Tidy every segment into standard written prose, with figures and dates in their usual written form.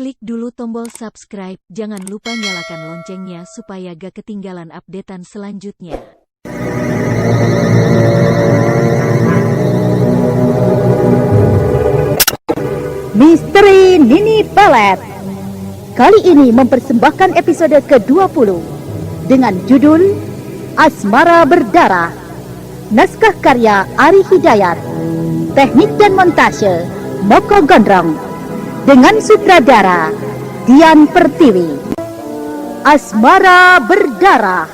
Klik dulu tombol subscribe, jangan lupa nyalakan loncengnya supaya gak ketinggalan updatean selanjutnya. Misteri Nini Pelet kali ini mempersembahkan episode ke-20 dengan judul Asmara Berdarah. Naskah karya Ari Hidayat, teknik dan montase Moko Gondrong, dengan sutradara Dian Pertiwi. Asmara Berdarah,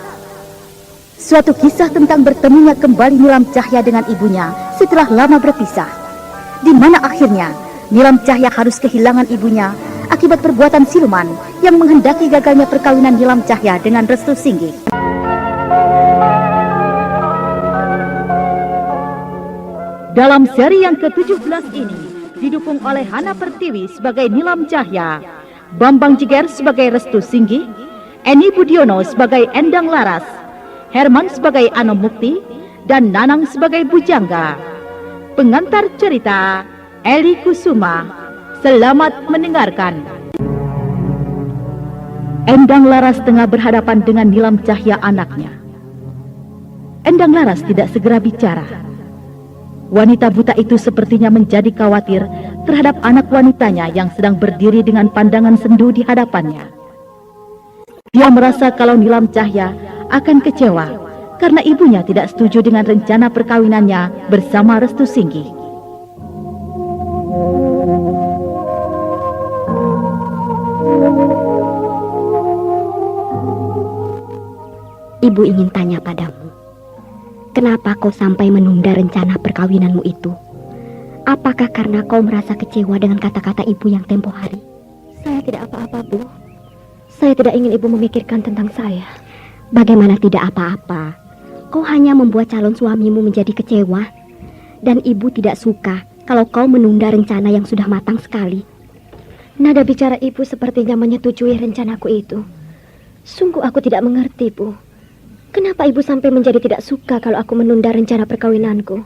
suatu kisah tentang bertemunya kembali Nilam Cahya dengan ibunya setelah lama berpisah, di mana akhirnya Nilam Cahya harus kehilangan ibunya akibat perbuatan siluman yang menghendaki gagalnya perkawinan Nilam Cahya dengan Restu Singgih. Dalam seri yang ke-17 ini didukung oleh Hana Pertiwi sebagai Nilam Cahya, Bambang Jiger sebagai Restu Singgih, Eni Budiono sebagai Endang Laras, Herman sebagai Anom Mukti, dan Nanang sebagai Bujangga. Pengantar cerita Eli Kusuma. Selamat mendengarkan. Endang Laras tengah berhadapan dengan Nilam Cahya anaknya. Endang Laras tidak segera bicara. Wanita buta itu sepertinya menjadi khawatir terhadap anak wanitanya yang sedang berdiri dengan pandangan sendu di hadapannya. Dia merasa kalau Nilam Cahya akan kecewa karena ibunya tidak setuju dengan rencana perkawinannya bersama Restu Singgih. Ibu ingin tanya padamu. Kenapa kau sampai menunda rencana perkawinanmu itu? Apakah karena kau merasa kecewa dengan kata-kata ibu yang tempo hari? Saya tidak apa-apa, Bu. Saya tidak ingin ibu memikirkan tentang saya. Bagaimana tidak apa-apa? Kau hanya membuat calon suamimu menjadi kecewa. Dan ibu tidak suka kalau kau menunda rencana yang sudah matang sekali. Nada bicara ibu sepertinya menyetujui rencanaku itu. Sungguh aku tidak mengerti, Bu. Kenapa ibu sampai menjadi tidak suka kalau aku menunda rencana perkawinanku?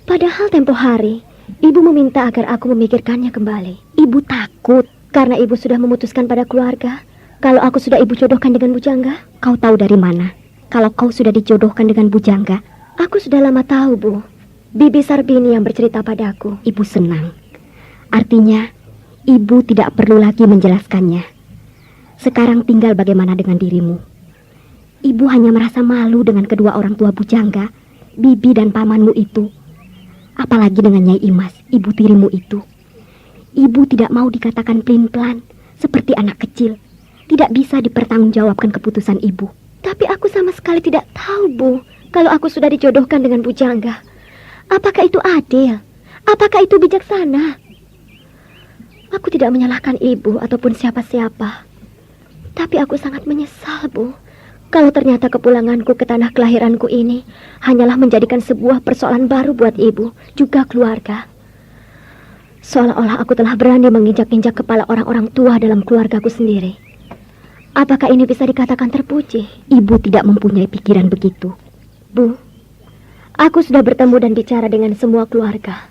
Padahal tempo hari, ibu meminta agar aku memikirkannya kembali. Ibu takut Karena ibu sudah memutuskan pada keluarga kalau aku sudah ibu jodohkan dengan Bujangga. Kau tahu dari mana kalau kau sudah dijodohkan dengan Bujangga? Aku sudah lama tahu, Bu. Bibi Sarbini yang bercerita padaku. Ibu senang. Artinya, ibu tidak perlu lagi menjelaskannya. Sekarang tinggal bagaimana dengan dirimu. Ibu hanya merasa malu dengan kedua orang tua Bujangga, Bibi dan pamanmu itu. Apalagi dengan Nyai Imas, ibu tirimu itu. Ibu tidak mau dikatakan pelin-pelan, seperti anak kecil. Tidak bisa dipertanggungjawabkan keputusan ibu. Tapi aku sama sekali tidak tahu, Bu, kalau aku sudah dijodohkan dengan Bujangga. Apakah itu adil? Apakah itu bijaksana? Aku tidak menyalahkan ibu ataupun siapa-siapa. Tapi aku sangat menyesal, Bu, kalau ternyata kepulanganku ke tanah kelahiranku ini hanyalah menjadikan sebuah persoalan baru buat ibu, juga keluarga. Seolah-olah aku telah berani menginjak-injak kepala orang-orang tua dalam keluargaku sendiri. Apakah ini bisa dikatakan terpuji? Ibu tidak mempunyai pikiran begitu. Bu, aku sudah bertemu dan bicara dengan semua keluarga.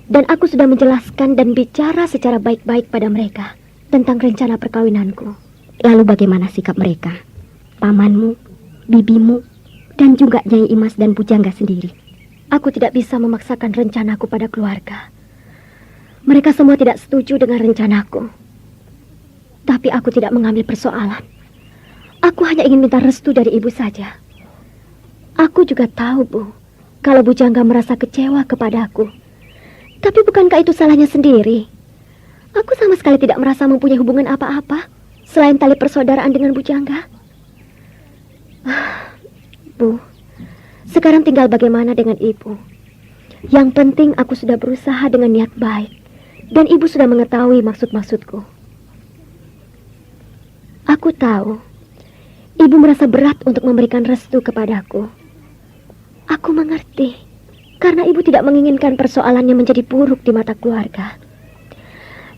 Dan aku sudah menjelaskan dan bicara secara baik-baik pada mereka tentang rencana perkawinanku. Lalu bagaimana sikap mereka? Pamanmu, bibimu, dan juga Nyai Imas dan Bujangga sendiri. Aku tidak bisa memaksakan rencanaku pada keluarga. Mereka semua tidak setuju dengan rencanaku. Tapi aku tidak mengambil persoalan. Aku hanya ingin minta restu dari ibu saja. Aku juga tahu, Bu, kalau Bujangga merasa kecewa kepadaku. Tapi bukankah itu salahnya sendiri? Aku sama sekali tidak merasa mempunyai hubungan apa-apa selain tali persaudaraan dengan Bujangga. Bu, sekarang tinggal bagaimana dengan ibu. Yang penting aku sudah berusaha dengan niat baik. Dan ibu sudah mengetahui maksud-maksudku. Aku tahu ibu merasa berat untuk memberikan restu kepadaku. Aku mengerti, karena ibu tidak menginginkan persoalannya menjadi buruk di mata keluarga.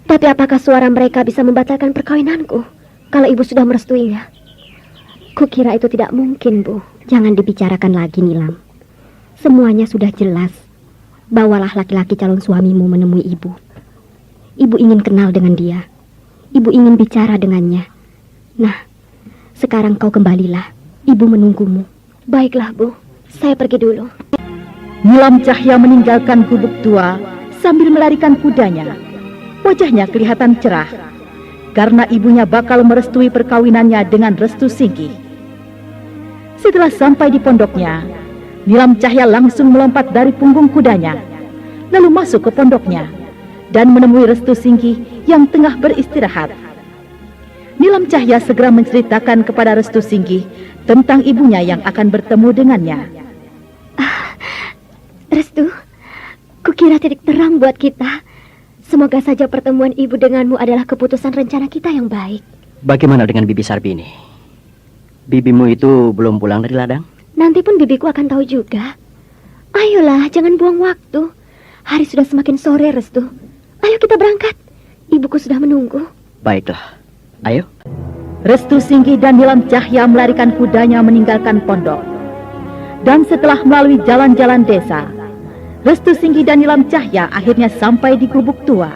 Tapi apakah suara mereka bisa membatalkan perkawinanku kalau ibu sudah merestuinya? Kukira itu tidak mungkin, Bu. Jangan dibicarakan lagi, Nilam. Semuanya sudah jelas. Bawalah laki-laki calon suamimu menemui ibu. Ibu ingin kenal dengan dia. Ibu ingin bicara dengannya. Nah, sekarang kau kembalilah. Ibu menunggumu. Baiklah, Bu. Saya pergi dulu. Nilam Cahya meninggalkan gubuk tua sambil melarikan kudanya. Wajahnya kelihatan cerah karena ibunya bakal merestui perkawinannya dengan Restu Singgi. Setelah sampai di pondoknya, Nilam Cahya langsung melompat dari punggung kudanya, lalu masuk ke pondoknya dan menemui Restu Singgi yang tengah beristirahat. Nilam Cahya segera menceritakan kepada Restu Singgi tentang ibunya yang akan bertemu dengannya. Restu, kukira titik terang buat kita. Semoga saja pertemuan ibu denganmu adalah keputusan rencana kita yang baik. Bagaimana dengan Bibi Sarbini? Bibimu itu belum pulang dari ladang? Nanti pun bibiku akan tahu juga. Ayolah, jangan buang waktu. Hari sudah semakin sore, Restu. Ayo kita berangkat. Ibuku sudah menunggu. Baiklah, ayo. Restu Singgi dan Nilam Cahya melarikan kudanya meninggalkan pondok. Dan setelah melalui jalan-jalan desa, Restu Singgi dan Nilam Cahya akhirnya sampai di gubuk tua.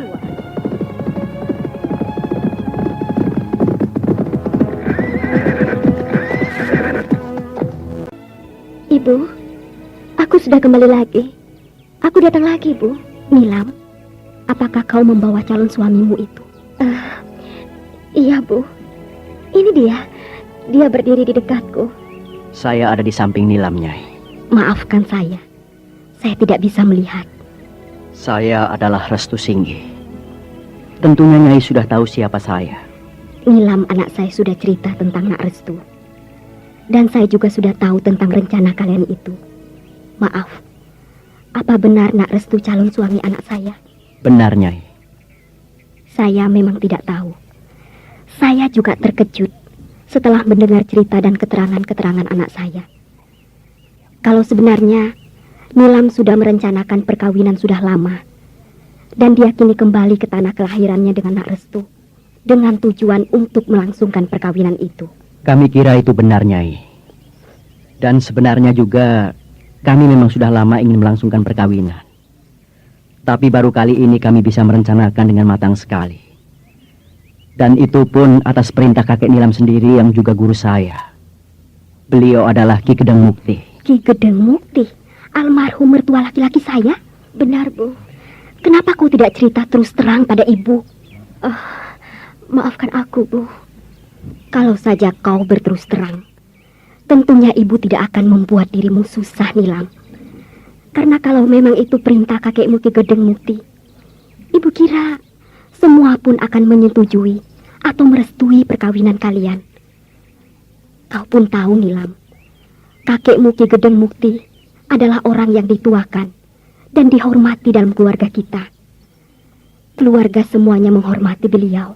Ibu, aku sudah kembali lagi. Aku datang lagi, Bu. Nilam, apakah kau membawa calon suamimu itu? Iya, Bu. Ini dia. Dia berdiri di dekatku. Saya ada di samping Nilam, Nyai. Maafkan saya tidak bisa melihat. Saya adalah Restu Singgi. Tentunya Nyai sudah tahu siapa saya. Nilam anak saya sudah cerita tentang Nak Restu. Dan saya juga sudah tahu tentang rencana kalian itu. Maaf, apa benar Nak Restu calon suami anak saya? Benar, Nyai. Saya memang tidak tahu. Saya juga terkejut setelah mendengar cerita dan keterangan-keterangan anak saya. Kalau sebenarnya Nilam sudah merencanakan perkawinan sudah lama, dan dia kini kembali ke tanah kelahirannya dengan Nak Restu, dengan tujuan untuk melangsungkan perkawinan itu. Kami kira itu benar, Nyai. Dan sebenarnya juga kami memang sudah lama ingin melangsungkan perkawinan. Tapi baru kali ini kami bisa merencanakan dengan matang sekali. Dan itu pun atas perintah kakek Nilam sendiri yang juga guru saya. Beliau adalah Ki Gedeng Mukti. Ki Gedeng Mukti, almarhum mertua laki-laki saya? Benar, Bu. Kenapa kau tidak cerita terus terang pada ibu? Maafkan aku, Bu. Kalau saja kau berterus terang, tentunya ibu tidak akan membuat dirimu susah, Nilam. Karena kalau memang itu perintah kakekmu Ki Gedeng Mukti, ibu kira semua pun akan menyetujui atau merestui perkawinan kalian. Kau pun tahu, Nilam, kakekmu Ki Gedeng Mukti adalah orang yang dituakan dan dihormati dalam keluarga kita. Keluarga semuanya menghormati beliau.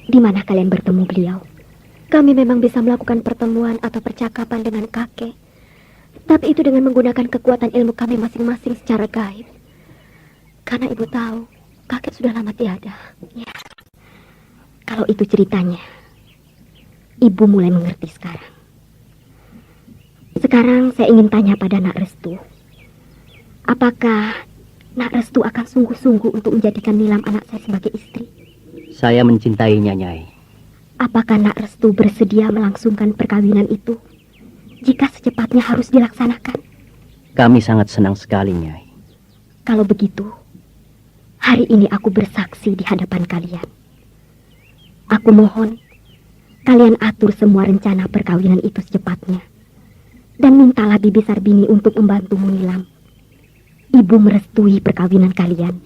Di mana kalian bertemu beliau? Kami memang bisa melakukan pertemuan atau percakapan dengan kakek. Tapi itu dengan menggunakan kekuatan ilmu kami masing-masing secara gaib. Karena ibu tahu, kakek sudah lama tiada. Ya. Kalau itu ceritanya, ibu mulai mengerti sekarang. Sekarang saya ingin tanya pada Nak Restu. Apakah Nak Restu akan sungguh-sungguh untuk menjadikan Nilam anak saya sebagai istri? Saya mencintainya, Nyai. Apakah Nak Restu bersedia melangsungkan perkawinan itu jika secepatnya harus dilaksanakan? Kami sangat senang sekali, Nyai. Kalau begitu, hari ini aku bersaksi di hadapan kalian. Aku mohon kalian atur semua rencana perkawinan itu secepatnya. Dan mintalah Bibi Sarbini untuk membantumu, Nilam. Ibu merestui perkawinan kalian.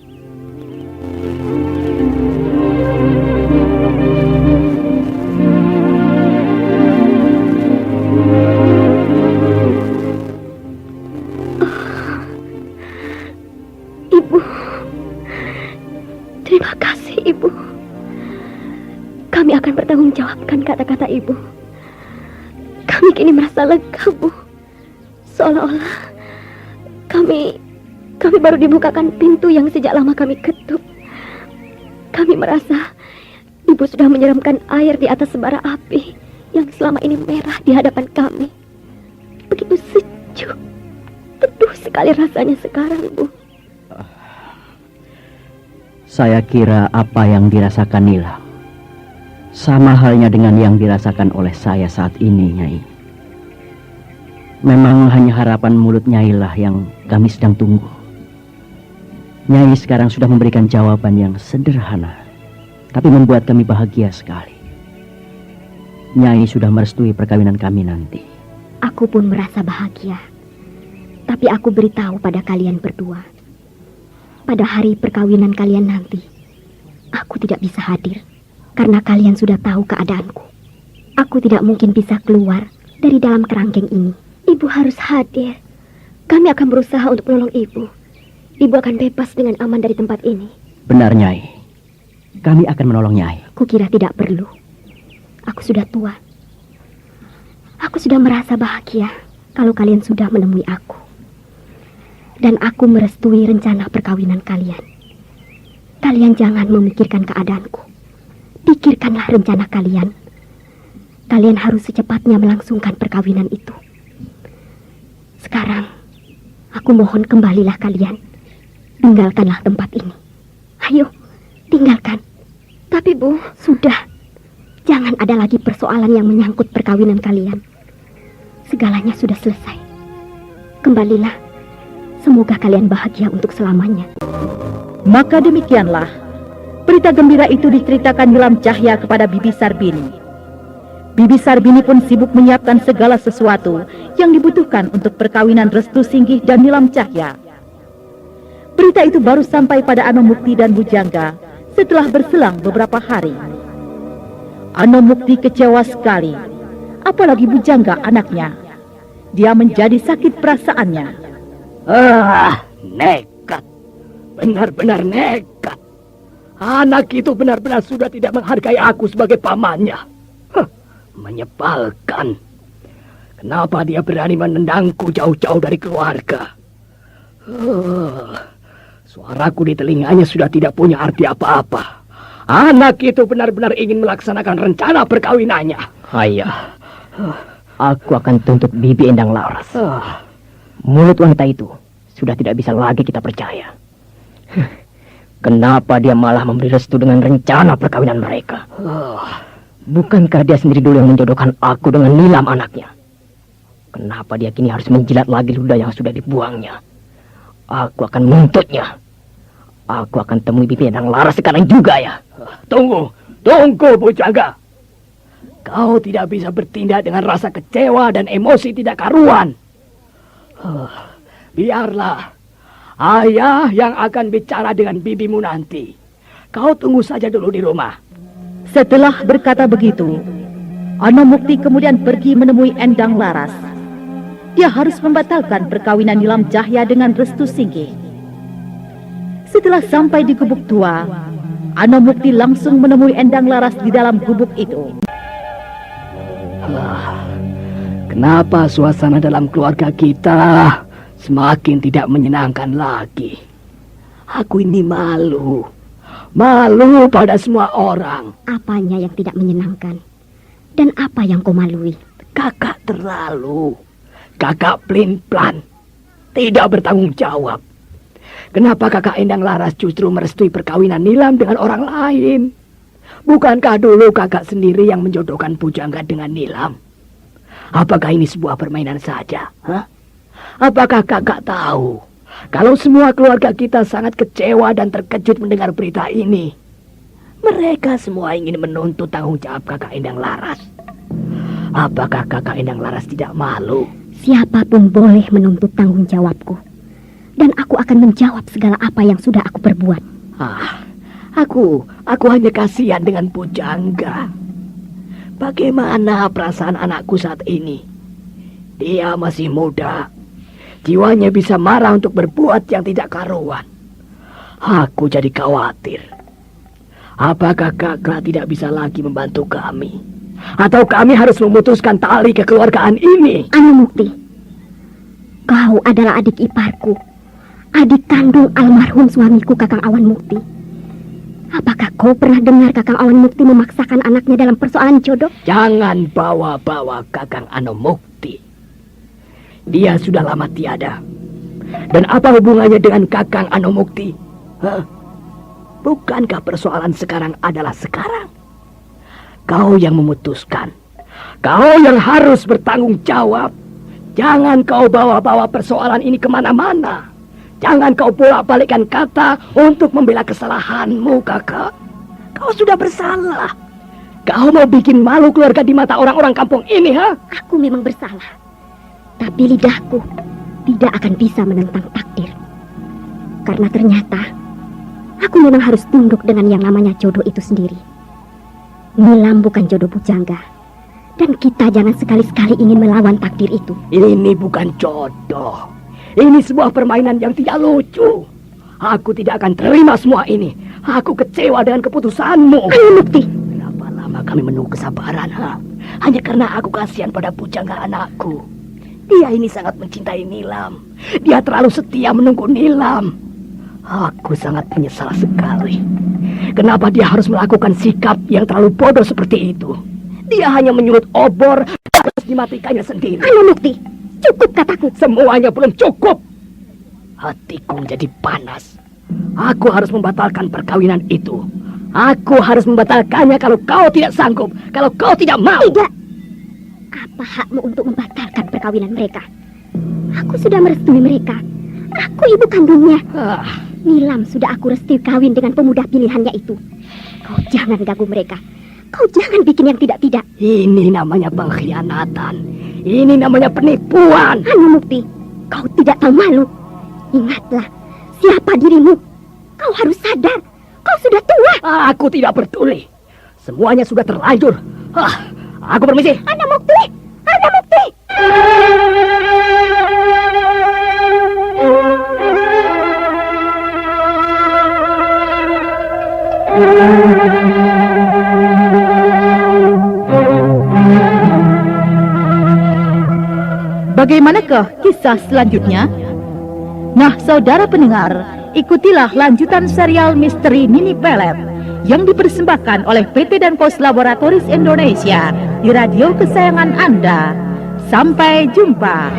Ibu, terima kasih, Ibu. Kami akan bertanggungjawabkan kata-kata Ibu. Kami kini merasa lega, Bu. Seolah-olah kami baru dibukakan pintu yang sejak lama kami ketuk. Kami merasa Ibu sudah menyiramkan air di atas sebara api yang selama ini merah di hadapan kami. Begitu sejuk, teduh sekali rasanya sekarang, Bu. Saya kira apa yang dirasakan Nilam sama halnya dengan yang dirasakan oleh saya saat ini, Nyai. Memang hanya harapan mulut Nyai lah yang kami sedang tunggu. Nyai sekarang sudah memberikan jawaban yang sederhana, tapi membuat kami bahagia sekali. Nyai sudah merestui perkawinan kami nanti. Aku pun merasa bahagia. Tapi aku beritahu pada kalian berdua, pada hari perkawinan kalian nanti, aku tidak bisa hadir karena kalian sudah tahu keadaanku. Aku tidak mungkin bisa keluar dari dalam kerangkeng ini. Ibu harus hadir. Kami akan berusaha untuk menolong ibu. Ibu akan bebas dengan aman dari tempat ini. Benar, Nyai. Kami akan menolong Nyai. Kukira tidak perlu. Aku sudah tua. Aku sudah merasa bahagia kalau kalian sudah menemui aku. Dan aku merestui rencana perkawinan kalian. Kalian jangan memikirkan keadaanku. Pikirkanlah rencana kalian. Kalian harus secepatnya melangsungkan perkawinan itu. Sekarang, aku mohon kembalilah kalian. Tinggalkanlah tempat ini. Ayo, tinggalkan. Tapi Bu, Sudah. Jangan ada lagi persoalan yang menyangkut perkawinan kalian. Segalanya sudah selesai. Kembalilah. Semoga kalian bahagia untuk selamanya. Maka demikianlah, berita gembira itu diceritakan Nilam Cahya kepada Bibi Sarbini. Bibi Sarbini pun sibuk menyiapkan segala sesuatu yang dibutuhkan untuk perkawinan Restu Singgih dan Nilam Cahya. Berita itu baru sampai pada Anomukti dan Bujangga setelah berselang beberapa hari. Anomukti kecewa sekali, apalagi Bujangga anaknya. Dia menjadi sakit perasaannya. Nekat. Benar-benar nekat. Anak itu benar-benar sudah tidak menghargai aku sebagai pamannya. Menyebalkan. Kenapa dia berani menendangku jauh-jauh dari keluarga? Suaraku di telinganya sudah tidak punya arti apa-apa. Anak itu benar-benar ingin melaksanakan rencana perkawinannya. Ayah, aku akan tuntut Bibi Endang Laras. Mulut wanita itu sudah tidak bisa lagi kita percaya. Kenapa dia malah memberi restu dengan rencana perkawinan mereka? Bukankah dia sendiri dulu yang menjodohkan aku dengan Nilam anaknya? Kenapa dia kini harus menjilat lagi ludah yang sudah dibuangnya? Aku akan menuntutnya. Aku akan temui Bibi Endang Laras sekarang juga ya. Tunggu Bujangga. Kau tidak bisa bertindak dengan rasa kecewa dan emosi tidak karuan. Biarlah ayah yang akan bicara dengan bibimu nanti. Kau tunggu saja dulu di rumah. Setelah berkata begitu, Anomukti kemudian pergi menemui Endang Laras. Dia harus membatalkan perkawinan Nilam Cahya dengan Restu Singgih. Setelah sampai di gubuk tua, Anomukti langsung menemui Endang Laras di dalam gubuk itu. Kenapa suasana dalam keluarga kita semakin tidak menyenangkan lagi? Aku ini malu pada semua orang. Apanya yang tidak menyenangkan? Dan apa yang kau malui? Kakak terlalu. Kakak pelin-pelan. Tidak bertanggung jawab. Kenapa kakak Endang Laras justru merestui perkawinan Nilam dengan orang lain? Bukankah dulu kakak sendiri yang menjodohkan Bujangga dengan Nilam? Apakah ini sebuah permainan saja? Apakah kakak tahu kalau semua keluarga kita sangat kecewa dan terkejut mendengar berita ini? Mereka semua ingin menuntut tanggung jawab kakak Endang Laras. Apakah kakak Endang Laras tidak malu? Siapapun boleh menuntut tanggung jawabku. Dan aku akan menjawab segala apa yang sudah aku perbuat. Aku hanya kasihan dengan Bujangga. Bagaimana perasaan anakku saat ini? Dia masih muda. Jiwanya bisa marah untuk berbuat yang tidak karuan. Aku jadi khawatir. Apakah kakak tidak bisa lagi membantu kami? Atau kami harus memutuskan tali kekeluargaan ini? Anomukti, kau adalah adik iparku. Adik kandung almarhum suamiku Kakang Awan Mukti. Apakah kau pernah dengar Kakang Awan Mukti memaksakan anaknya dalam persoalan jodoh? Jangan bawa-bawa Kakang Anomukti. Dia sudah lama tiada. Dan apa hubungannya dengan Kakang Anomukti? Bukankah persoalan sekarang adalah sekarang? Kau yang memutuskan. Kau yang harus bertanggung jawab. Jangan kau bawa-bawa persoalan ini kemana-mana. Jangan kau bolak-balikkan kata untuk membela kesalahanmu, kakak. Kau sudah bersalah. Kau mau bikin malu keluarga di mata orang-orang kampung ini, ha? Aku memang bersalah. Tapi lidahku tidak akan bisa menentang takdir. Karena ternyata aku memang harus tunduk dengan yang namanya jodoh itu sendiri. Nilam bukan jodoh bujangga. Dan kita jangan sekali-sekali ingin melawan takdir itu. Ini bukan jodoh. Ini sebuah permainan yang tidak lucu. Aku tidak akan terima semua ini. Aku kecewa dengan keputusanmu. Ayo Mukti. Berapa lama kami menunggu kesabaran, ha? Hanya karena aku kasihan pada bujangga anakku. Dia ini sangat mencintai Nilam. Dia terlalu setia menunggu Nilam. Aku sangat menyesal sekali. Kenapa dia harus melakukan sikap yang terlalu bodoh seperti itu? Dia hanya menyulut obor, harus dimatikannya sendiri. Ayo Mukti, cukup kataku. Semuanya belum cukup. Hatiku menjadi panas. Aku harus membatalkan perkawinan itu. Aku harus membatalkannya kalau kau tidak sanggup, kalau kau tidak mau. Tidak. Apa hakmu untuk membatalkan perkawinan mereka? Aku sudah merestui mereka. Aku ibu kandungnya. Nilam sudah aku restui kawin dengan pemuda pilihannya itu. Kau jangan ganggu mereka. Kau jangan bikin yang tidak-tidak. Ini namanya pengkhianatan. Ini namanya penipuan. Anu Mukti, kau tidak tahu malu. Ingatlah, siapa dirimu? Kau harus sadar. Kau sudah tua. Aku tidak peduli. Semuanya sudah terlanjur. Aku permisi. Anu Mukti, Anu Mukti. Bagaimanakah kisah selanjutnya? Nah, saudara pendengar, ikutilah lanjutan serial misteri Nini Pelet yang dipersembahkan oleh PT dan Pos Laboratoris Indonesia di radio kesayangan Anda. Sampai jumpa.